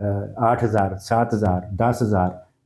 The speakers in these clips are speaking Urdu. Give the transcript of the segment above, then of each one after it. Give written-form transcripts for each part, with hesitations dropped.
8,000, 7,000, 10,000,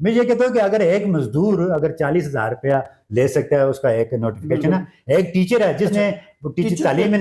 میں یہ کہتا ہوں کہ اگر ایک مزدور اگر 40,000 روپیہ لے سکتا ہے، اس کا ایک نوٹیفکیشن ہے، ایک ٹیچر ہے جس نے تعلیم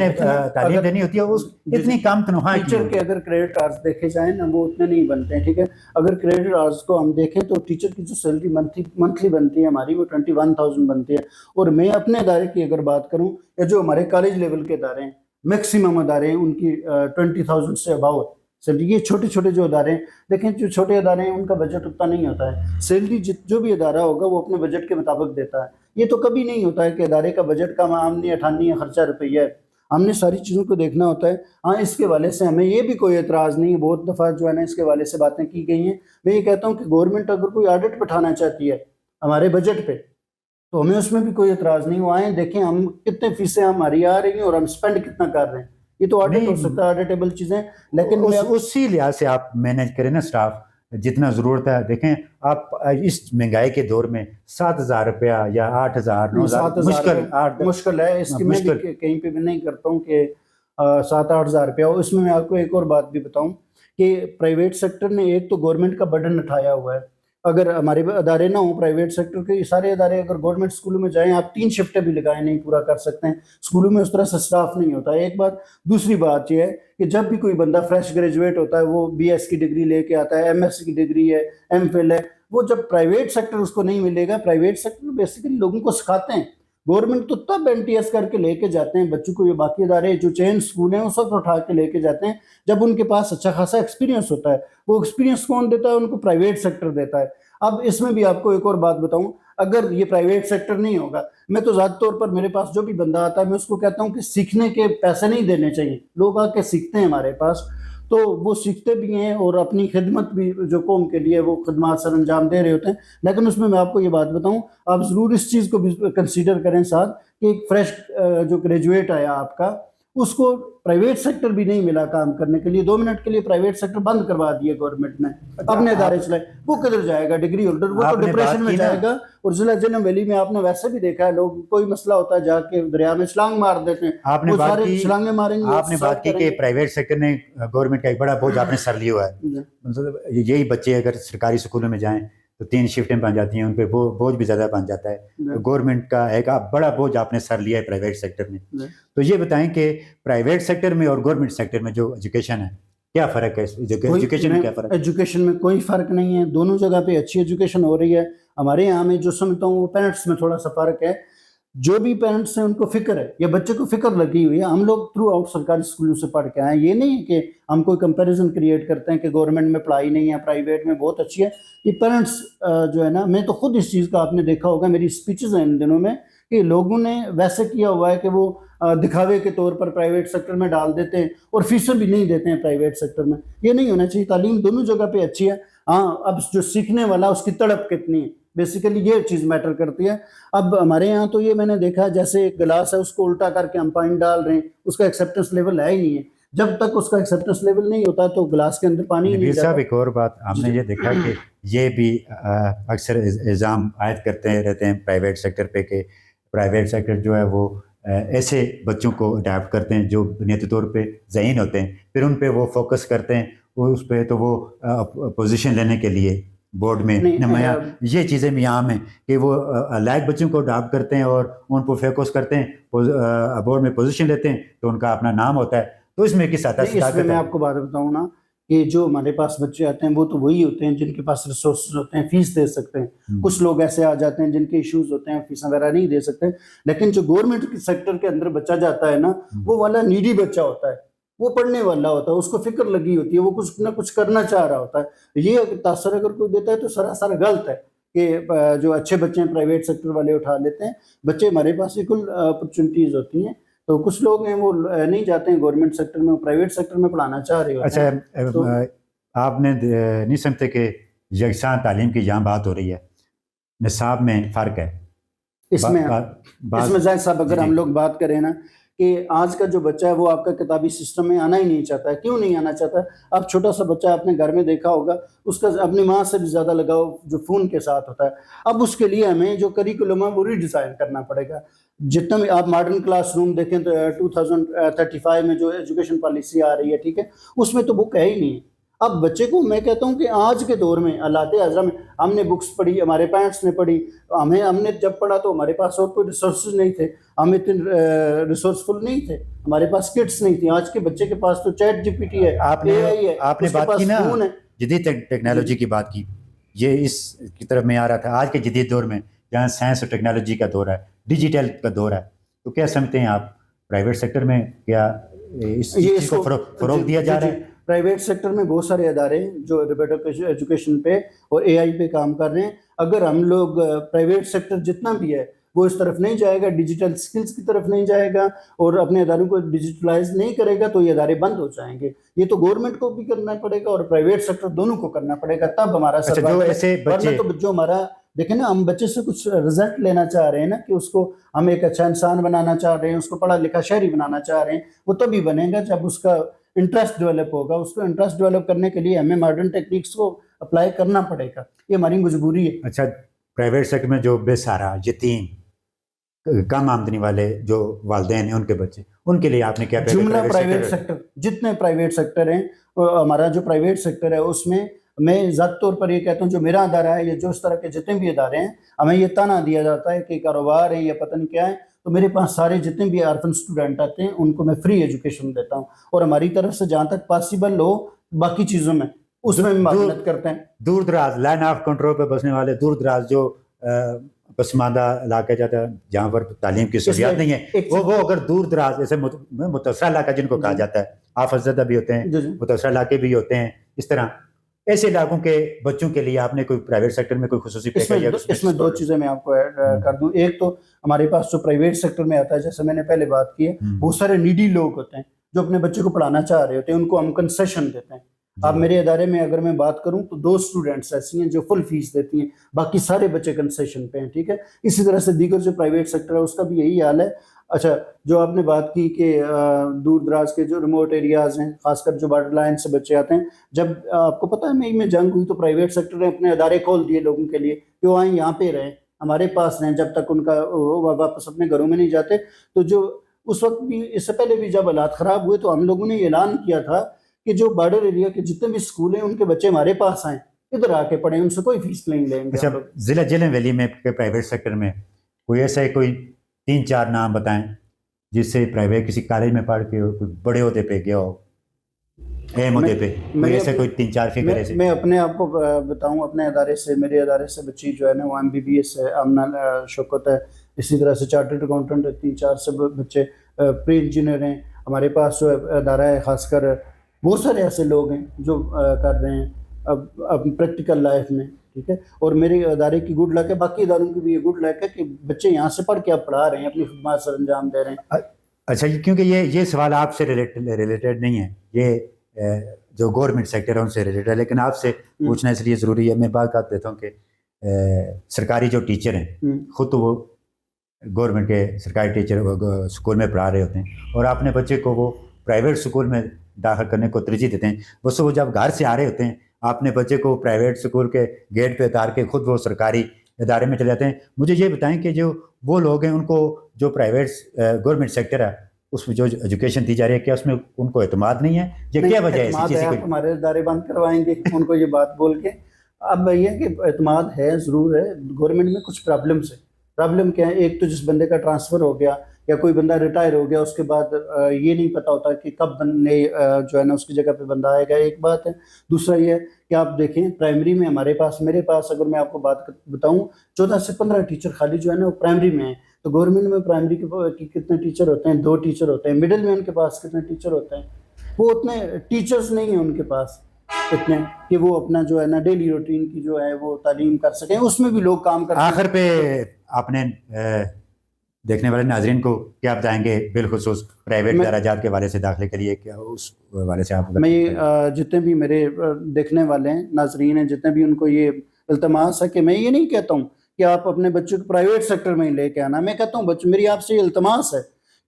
دینی ہوتی ہے، اس اتنی کم تنخواہ ٹیچر کے اگر کریڈٹ آورز دیکھے جائیں نا وہ اتنے نہیں بنتے ہیں، ٹھیک ہے. اگر کریڈٹ آورز کو ہم دیکھیں تو ٹیچر کی جو سیلری منتھلی بنتی ہے ہماری وہ 21,000 بنتی ہے. اور میں اپنے ادارے کی اگر بات کروں یا جو ہمارے کالج لیول کے ادارے ہیں، میکسیمم ادارے ہیں ان کی 20,000 سے اباؤ ہے سیلری. یہ چھوٹے چھوٹے جو ادارے ہیں، دیکھیں جو چھوٹے ادارے ہیں ان کا بجٹ اتنا نہیں ہوتا ہے. سیلری جو بھی ادارہ ہوگا وہ اپنے بجٹ کے مطابق دیتا ہے. یہ تو کبھی نہیں ہوتا ہے کہ ادارے کا بجٹ کا آمدنی 98 خرچہ روپیہ ہے. ہم نے ساری چیزوں کو دیکھنا ہوتا ہے. ہاں اس کے والے سے ہمیں یہ بھی کوئی اعتراض نہیں ہے، بہت دفعہ جو ہے نا اس کے والے سے باتیں کی گئی ہیں. میں یہ کہتا ہوں کہ گورنمنٹ اگر کوئی آڈٹ بٹھانا چاہتی ہے ہمارے بجٹ پہ تو ہمیں اس میں بھی کوئی اعتراض نہیں. وہ آئیں دیکھیں ہم کتنے فیسیں ہماری آ رہی ہیں اور ہم اسپینڈ کتنا کر رہے ہیں. یہ تو آڈٹ ہو سکتا ہے، آڈیٹیبل چیزیں، لیکن اسی لحاظ سے آپ مینیج کریں نا اسٹاف جتنا ضرورت ہے. دیکھیں آپ اس مہنگائی کے دور میں 7,000 روپیہ یا 8,000 9,000 مشکل ہے. اس کی میں بھی کہیں پہ بھی نہیں کرتا ہوں کہ 7-8 ہزار روپیہ ہو. اس میں آپ کو ایک اور بات بھی بتاؤں کہ پرائیویٹ سیکٹر نے ایک تو گورنمنٹ کا برڈن اٹھایا ہوا ہے. اگر ہمارے ادارے نہ ہوں پرائیویٹ سیکٹر کے سارے ادارے، اگر گورنمنٹ اسکولوں میں جائیں آپ 3 شفٹیں بھی لگائیں نہیں پورا کر سکتے ہیں. اسکولوں میں اس طرح سے اسٹاف نہیں ہوتا ہے، ایک بات. دوسری بات یہ ہے کہ جب بھی کوئی بندہ فریش گریجویٹ ہوتا ہے وہ BS کی ڈگری لے کے آتا ہے، MS کی ڈگری ہے، MPhil ہے. وہ جب پرائیویٹ سیکٹر اس کو نہیں ملے گا، پرائیویٹ سیکٹر بیسیکلی لوگوں کو سکھاتے ہیں. گورنمنٹ تو تب NTS کر کے لے کے جاتے ہیں بچوں کو، یہ باقی ادارے جو چین اسکول ہیں اس وقت اٹھا کے لے کے جاتے ہیں جب ان کے پاس اچھا خاصا ایکسپیرینس ہوتا ہے. وہ ایکسپیرینس کون دیتا ہے؟ ان کو پرائیویٹ سیکٹر دیتا ہے. اب اس میں بھی آپ کو ایک اور بات بتاؤں، اگر یہ پرائیویٹ سیکٹر نہیں ہوگا، میں تو ذاتی طور پر میرے پاس جو بھی بندہ آتا ہے میں اس کو کہتا ہوں کہ سیکھنے کے پیسے نہیں دینے چاہیے. لوگ آ کے سیکھتے ہیں ہمارے پاس تو وہ سیکھتے بھی ہیں اور اپنی خدمت بھی جو قوم کے لیے وہ خدمات سر انجام دے رہے ہوتے ہیں. لیکن اس میں آپ کو یہ بات بتاؤں، آپ ضرور اس چیز کو بھی کنسیڈر کریں ساتھ کہ ایک فریش جو گریجویٹ آیا آپ کا، اس کو پرائیویٹ سیکٹر بھی نہیں ملا کام کرنے کے لیے. 2 منٹ کے لیے پرائیویٹ سیکٹر بند کروا دیے گورنمنٹ نے، اپنے ادارے چلائے. وہ کدھر جائے گا ڈگری ہولڈر؟ وہ تو ڈپریشن میں جائے گا. اور ضلع جہلم ویلی میں آپ نے ویسے بھی دیکھا ہے لوگ کوئی مسئلہ ہوتا ہے جا کے دریا میں چھلانگ مار دیتے ہیں. آپ نے بات کی کہ پرائیویٹ سیکٹر نے گورنمنٹ کا ایک بڑا بوجھ آپ نے سر لیا ہوا ہے. مطلب یہی بچے اگر سرکاری اسکولوں میں جائیں تو 3 شفٹیں بن جاتی ہیں، ان پہ بوجھ بھی زیادہ بن جاتا ہے. گورنمنٹ کا ایک بڑا بوجھ آپ نے سر لیا ہے پرائیویٹ سیکٹر میں. تو یہ بتائیں کہ پرائیویٹ سیکٹر میں اور گورنمنٹ سیکٹر میں جو ایجوکیشن ہے کیا فرق ہے؟ ایجوکیشن میں کیا فرق ہے؟ ایجوکیشن میں کوئی فرق نہیں ہے، دونوں جگہ پہ اچھی ایجوکیشن ہو رہی ہے. ہمارے یہاں میں جو سمجھتا ہوں وہ پیرنٹس میں تھوڑا سا فرق ہے. جو بھی پیرنٹس ہیں ان کو فکر ہے یا بچے کو فکر لگی ہوئی ہے. ہم لوگ تھرو آؤٹ سرکاری اسکولوں سے پڑھ کے آئے ہیں. یہ نہیں ہے کہ ہم کوئی کمپیریزن کریٹ کرتے ہیں کہ گورنمنٹ میں پڑھائی نہیں ہے پرائیویٹ میں بہت اچھی ہے. یہ پیرنٹس جو ہے نا، میں تو خود اس چیز کا آپ نے دیکھا ہوگا میری اسپیچز ہیں ان دنوں میں کہ لوگوں نے ویسے کیا ہوا ہے کہ وہ دکھاوے کے طور پر پرائیویٹ سیکٹر میں ڈال دیتے ہیں اور فیسیں بھی نہیں دیتے ہیں پرائیویٹ سیکٹر میں. یہ نہیں ہونا چاہیے. تعلیم دونوں جگہ پہ اچھی ہے. ہاں اب جو سیکھنے والا اس کی تڑپ کتنی ہے، بیسیکلی یہ چیز میٹر کرتی ہے. اب ہمارے یہاں تو یہ میں نے دیکھا جیسے ایک گلاس ہے اس کو الٹا کر کے ہم پانی ڈال رہے ہیں، اس کا ایکسیپٹنس لیول ہے ہی نہیں ہے. جب تک اس کا ایکسیپٹنس لیول نہیں ہوتا تو گلاس کے اندر پانی نہیں جاتا. ایک اور بات ہم نے یہ دیکھا کہ یہ بھی اکثر الزام عائد کرتے رہتے ہیں پرائیویٹ سیکٹر پہ کہ پرائیویٹ سیکٹر جو ہے وہ ایسے بچوں کو اڈاپٹ کرتے ہیں جو بنیادی طور پہ ذہین ہوتے ہیں، پھر ان پہ وہ فوکس کرتے ہیں اس پہ تو وہ پوزیشن لینے کے لیے بورڈ میں نمایاں یہ چیزیں بھی عام ہیں کہ وہ لائق بچوں کو اڈاپٹ کرتے ہیں اور ان کو فوکس کرتے ہیں، بورڈ میں پوزیشن لیتے ہیں تو ان کا اپنا نام ہوتا ہے. تو اس میں کس حد تک میں آپ کو بات بتاؤں نا کہ جو ہمارے پاس بچے آتے ہیں وہ تو وہی ہوتے ہیں جن کے پاس ریسورسز ہوتے ہیں، فیس دے سکتے ہیں. کچھ لوگ ایسے آ جاتے ہیں جن کے ایشوز ہوتے ہیں، فیس وغیرہ نہیں دے سکتے. لیکن جو گورنمنٹ کے سیکٹر کے اندر بچہ جاتا ہے نا، وہ والا نیڈی بچہ ہوتا ہے، وہ پڑھنے والا ہوتا ہے، اس کو فکر لگی ہوتی ہے، وہ کچھ نہ کچھ کرنا چاہ رہا ہوتا ہے. یہ تاثر اگر کوئی دیتا ہے تو سراسر غلط ہے کہ جو اچھے بچے ہیں پرائیویٹ سیکٹر والے اٹھا لیتے ہیں. بچے ہمارے پاس ایکول اپرچونیٹیز ہوتی ہیں، تو کچھ لوگ ہیں وہ نہیں جاتے ہیں گورنمنٹ سیکٹر میں، پرائیویٹ سیکٹر میں پڑھانا چاہ رہے ہوتے ہیں. اچھا آپ نے نہیں سمجھتے کہ یکساں تعلیم کی جہاں بات ہو رہی ہے، نصاب میں فرق ہے اس میں زاہد صاحب اگر ہم لوگ بات کریں نا کہ آج کا جو بچہ ہے وہ آپ کا کتابی سسٹم میں آنا ہی نہیں چاہتا ہے. کیوں نہیں آنا چاہتا ہے؟ آپ چھوٹا سا بچہ اپنے گھر میں دیکھا ہوگا، اس کا اپنی ماں سے بھی زیادہ لگاؤ جو فون کے ساتھ ہوتا ہے. اب اس کے لیے ہمیں جو کریکولم ہے وہ ری ڈیزائن کرنا پڑے گا. جتنا بھی آپ ماڈرن کلاس روم دیکھیں تو 2035 میں جو ایجوکیشن پالیسی آ رہی ہے، ٹھیک ہے، اس میں تو بک ہے ہی نہیں. اب بچے کو میں کہتا ہوں کہ آج کے دور میں اللہ اعظم میں ہم نے بکس پڑھی, ہمارے پیرنٹس نے پڑھی, ہم نے جب پڑھا تو ہمارے پاس اور کوئی ریسورسز نہیں تھے, ہم اتنے ریسورسفل نہیں تھے, ہمارے پاس کٹس نہیں تھی. آج کے بچے کے پاس تو چیٹ جی پی ٹی ہے, AI ہے, آپ نے اس کے بات پاس کی نا فون ہے. جدید ٹیکنالوجی کی بات کی, یہ اس کی طرف میں آ رہا تھا. آج کے جدید دور میں جہاں سائنس اور ٹیکنالوجی کا دور ہے, ڈیجیٹل کا دور ہے, تو کیا سمجھتے ہیں آپ پرائیویٹ سیکٹر میں کیا اس چیز کو فروغ دیا جا رہا ہے؟ پرائیویٹ سیکٹر میں بہت سارے ادارے ہیں جو روبوٹک ایجوکیشن پہ اور AI پہ کام کر رہے ہیں. اگر ہم لوگ پرائیویٹ سیکٹر جتنا بھی ہے وہ اس طرف نہیں جائے گا, ڈیجیٹل سکلز کی طرف نہیں جائے گا اور اپنے اداروں کو ڈیجیٹلائز نہیں کرے گا, تو یہ ادارے بند ہو جائیں گے. یہ تو گورنمنٹ کو بھی کرنا پڑے گا اور پرائیویٹ سیکٹر دونوں کو کرنا پڑے گا, تب ہمارا جو ایسے بچے, تو جو ہمارا دیکھیں نا, ہم بچے سے کچھ رزلٹ لینا چاہ رہے ہیں نا, کہ اس کو ہم ایک اچھا انسان بنانا چاہ رہے ہیں, اس کو پڑھا لکھا شہری بنانا چاہ رہے ہیں, وہ تبھی بنے گا جب اس کا انٹرسٹ ڈیولپ ہوگا. اس کو انٹرسٹ ڈیولپ کرنے کے لیے ہمیں ماڈرن ٹیکنیکس کو اپلائی کرنا پڑے گا, یہ ہماری مجبوری ہے. اچھا پرائیویٹ سیکٹر میں جو بے سہارا, یتیم, کم آمدنی والے جو والدین ہیں ان کے بچے, ان کے لیے آپ نے کیا جملہ پرائیویٹ سیکٹر, جتنے پرائیویٹ سیکٹر ہیں, ہمارا جو پرائیویٹ سیکٹر ہے اس میں میں ذاتی طور پر یہ کہتا ہوں, جو میرا ادارہ ہے یا جو اس طرح کے جتنے بھی ادارے ہیں, ہمیں یہ تانا دیا جاتا ہے کہ کاروبار ہے یا پتہ نہیں کیا ہے, تو میرے پاس سارے جتنے بھی آرفن اسٹوڈنٹ آتے ہیں ان کو میں فری ایجوکیشن دیتا ہوں, اور ہماری طرف سے جہاں تک پاسبل ہو باقی چیزوں میں اس میں معاونت کرتے ہیں. دور دراز لائن آف کنٹرول پہ بسنے والے, دور دراز جو پسماندہ علاقے جاتا ہے جہاں پر تعلیم کی سہولیات نہیں ہے, وہ اگر دور دراز جیسے متاثرہ علاقہ جن کو کہا جاتا ہے, حافظ زدہ بھی ہوتے ہیں, متاثرہ علاقے بھی ہوتے ہیں, اس طرح ایسے علاقوں کے بچوں کے لیے آپ نے کوئی پرائیویٹ سیکٹر میں کوئی خصوصی اس میں دو چیزیں میں آپ کو ایڈ کر دوں. ایک تو ہمارے پاس جو پرائیویٹ سیکٹر میں آتا ہے, جیسے میں نے پہلے بات کی ہے, بہت سارے نیڈی لوگ ہوتے ہیں جو اپنے بچے کو پڑھانا چاہ رہے ہوتے ہیں, ان کو ہم کنسیشن دیتے ہیں. اب میرے ادارے میں اگر میں بات کروں تو 2 اسٹوڈنٹس ایسی ہیں جو فل فیس دیتی ہیں, باقی سارے بچے کنسیشن پہ ہیں, ٹھیک ہے. اسی طرح سے دیگر جو پرائیویٹ سیکٹر ہے اس کا بھی یہی حال ہے. اچھا, جو آپ نے بات کی کہ دور دراز کے جو ریموٹ ایریاز ہیں, خاص کر جو بارڈر لائن سے بچے آتے ہیں, جب آپ کو پتہ ہے مئی میں جنگ ہوئی تو پرائیویٹ سیکٹر نے اپنے ادارے کھول دیے لوگوں کے لیے کہ وہ آئیں یہاں پہ رہیں, ہمارے پاس رہیں, جب تک ان کا واپس اپنے گھروں میں نہیں جاتے. تو جو اس وقت بھی, اس سے پہلے بھی جب حالات خراب ہوئے تو ہم لوگوں نے اعلان کیا تھا کہ جو بارڈر ایریا کے جتنے بھی اسکول ہیں ان کے بچے ہمارے پاس آئیں, ادھر آ کے پڑھیں, ان سے کوئی فیس نہیں لیں گے. اچھا, ضلع جیلم ویلی میں پرائیویٹ سیکٹر میں کوئی ایسا کوئی 3-4 نام بتائیں جس سے پرائیویٹ کسی کالج میں پڑھ کے کوئی بڑے عہدے پہ گیا ہو, اہم عہدے پہ, کوئی ایسے کوئی 3-4 فگر ایسے. میں اپنے آپ کو بتاؤں, اپنے ادارے سے, میرے ادارے سے بچی جو ہے نا وہ MBBS ہے, آمنہ شوکت ہے, اسی طرح سے چارٹرڈ اکاؤنٹنٹ 3-4 سے بچے پری انجینئر ہیں. ہمارے پاس جو ادارہ ہے خاص کر بہت سارے ایسے لوگ ہیں جو کر رہے ہیں اب پریکٹیکل لائف میں, ٹھیک ہے. اور میرے ادارے کی گڈ لک ہے, باقی اداروں کی بھی یہ گڈ لک ہے کہ بچے یہاں سے پڑھ کے اب پڑھا رہے ہیں, اپنی خدمات سر انجام دے رہے ہیں. اچھا, کیونکہ یہ سوال آپ سے ریلیٹڈ نہیں ہے, یہ جو گورنمنٹ سیکٹر ہے ان سے ریلیٹڈ ہے, لیکن آپ سے پوچھنا اس لیے ضروری ہے. میں بات کر دیتا ہوں کہ سرکاری جو ٹیچر ہیں خود تو وہ گورنمنٹ کے سرکاری ٹیچر اسکول میں پڑھا رہے ہوتے ہیں, اور اپنے بچے کو وہ پرائیویٹ اسکول میں داخل کرنے کو ترجیح دیتے ہیں. بس وہ جب گھر سے آ رہے ہوتے ہیں اپنے بچے کو پرائیویٹ اسکول کے گیٹ پہ اتار کے خود وہ سرکاری ادارے میں چلے جاتے ہیں. مجھے یہ بتائیں کہ جو وہ لوگ ہیں ان کو جو پرائیویٹ گورنمنٹ سیکٹر ہے اس میں جو ایجوکیشن دی جا رہی ہے, کیا اس میں ان کو اعتماد نہیں ہے, یہ کیا وجہ ہے ایسی چیز کی؟ ہمارے ادارے بند کروائیں گے ان کو یہ بات بول کے. اب یہ ہے کہ اعتماد ہے, ضرور ہے. گورنمنٹ میں کچھ پرابلمس ہیں. پرابلم کیا ہے؟ ایک تو جس بندے کا ٹرانسفر ہو گیا یا کوئی بندہ ریٹائر ہو گیا, اس کے بعد یہ نہیں پتہ ہوتا کہ کب بندے جو ہے نا اس کی جگہ پہ بندہ آئے گا, ایک بات ہے. دوسرا یہ ہے کہ آپ دیکھیں پرائمری میں میرے پاس اگر میں آپ کو بات بتاؤں 14 سے 15 ٹیچر خالی جو ہے نا وہ پرائمری میں ہیں. تو گورنمنٹ میں پرائمری کے کتنے ٹیچر ہوتے ہیں؟ 2 ٹیچر ہوتے ہیں. مڈل میں ان کے پاس کتنے ٹیچر ہوتے ہیں؟ وہ اتنے ٹیچرز نہیں ہیں ان کے پاس اتنے کہ وہ اپنا جو ہے نا ڈیلی روٹین کی جو ہے وہ تعلیم کر سکیں. اس میں بھی لوگ کام کرتے ہیں. آخر پہ آپ نے دیکھنے والے ناظرین کو کیا بتائیں گے بالخصوص پرائیویٹ دراجات کے حوالے سے داخلے کے لیے, کیا اس حوالے سے آپ میں جتنے بھی میرے دیکھنے والے ہیں ناظرین ہیں, جتنے بھی ان کو یہ التماس ہے کہ میں یہ نہیں کہتا ہوں کہ آپ اپنے بچے کو پرائیویٹ سیکٹر میں ہی لے کے آنا. میں کہتا ہوں میری آپ سے یہ التماس ہے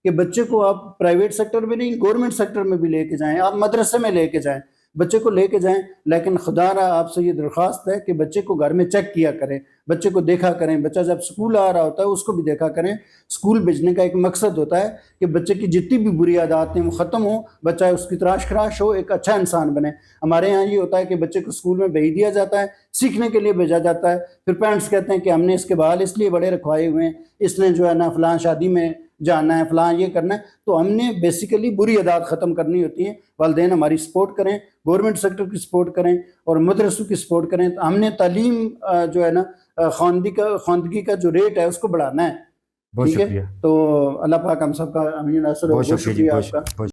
کہ بچے کو آپ پرائیویٹ سیکٹر میں نہیں گورنمنٹ سیکٹر میں بھی لے کے جائیں, آپ مدرسے میں لے کے جائیں. بچے کو لے کے جائیں، لیکن خدا را آپ سے یہ درخواست ہے کہ بچے کو گھر میں چیک کیا کریں، بچے کو دیکھا کریں، بچہ جب سکول آ رہا ہوتا ہے اس کو بھی دیکھا کریں۔ سکول بھیجنے کا ایک مقصد ہوتا ہے کہ بچے کی جتنی بھی بری عادات ہیں وہ ختم ہوں، بچہ اس کی تراش خراش ہو، ایک اچھا انسان بنے۔ ہمارے ہاں یہ ہوتا ہے کہ بچے کو سکول میں بھیج دیا جاتا ہے، سیکھنے کے لیے بھیجا جاتا ہے، پھر پیرنٹس کہتے ہیں کہ ہم نے اس کے بال اس لیے بڑے رکھوائے ہوئے ہیں، اس نے جو ہے نا فلاں شادی میں جانا ہے، فلاں یہ کرنا ہے۔ تو ہم نے بیسیکلی بری عادات ختم کرنی ہوتی ہیں۔ والدین ہماری سپورٹ کریں، گورنمنٹ سیکٹر کی سپورٹ کریں اور مدرسوں کی سپورٹ کریں۔ تو ہم نے تعلیم جو ہے نا خواندگی کا جو ریٹ ہے اس کو بڑھانا ہے، بہت ٹھیک ہے؟ شکریہ، تو اللہ پاک ہم سب کا امین ناصر ہو۔ بہت بہت شکریہ جی، شکریہ آپ کا۔ بہت